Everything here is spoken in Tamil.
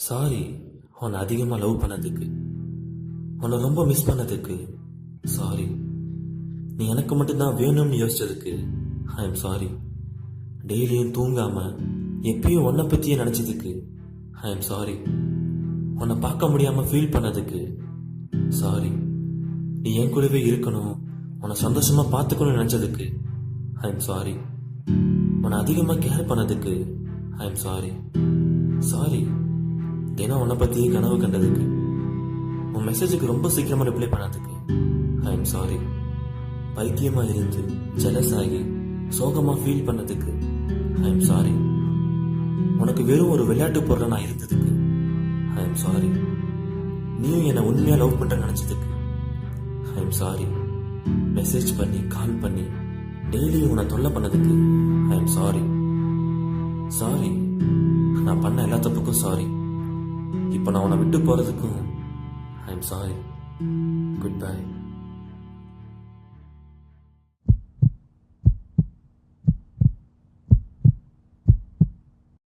சாரி. உன்னை அதிகமாக லவ் பண்ணதுக்கு, உன்னை ரொம்ப மிஸ் பண்ணதுக்கு சாரி. நீ எனக்கு மட்டும்தான் வேணும்னு யோசிச்சதுக்கு ஐ எம் சாரி. டெய்லியும் தூங்காம எப்பயும் உன்னை பற்றியே நினச்சதுக்கு ஐ எம் சாரி. உன்னை பார்க்க முடியாமல் ஃபீல் பண்ணதுக்கு சாரி. நீ என் கூடவே இருக்கணும், உன்னை சந்தோஷமாக பார்த்துக்கணும்னு நினச்சதுக்கு ஐ எம் சாரி. உன்னை அதிகமாக கேர் பண்ணதுக்கு ஐ எம் சாரி. சாரி. தினம் உன்னை பற்றியே கனவு கண்டதுக்கு, உன் மெசேஜுக்கு ரொம்ப சீக்கிரமாக ரிப்ளை பண்ணதுக்கு ஐ எம் சாரி. பைத்தியமாக இருந்து ஜெலஸ் ஆகி சோகமாக ஃபீல் பண்ணதுக்கு ஐ எம் சாரி. உனக்கு வெறும் ஒரு விளையாட்டு பொருளாக நான் இருந்ததுக்கு ஐ எம் சாரி. நீயும் என்னை உண்மையாக லவ் பண்ணுற நினச்சதுக்கு ஐ எம் சாரி. மெசேஜ் பண்ணி கால் பண்ணி டெய்லியும் உன்னை தொல்லை பண்ணதுக்கு ஐ எம் சாரி. சாரி. நான் பண்ண எல்லா தப்புக்கும் சாரி. இப்போ நான் உன்னை விட்டு போகிறதுக்கும் I am sorry. Good bye.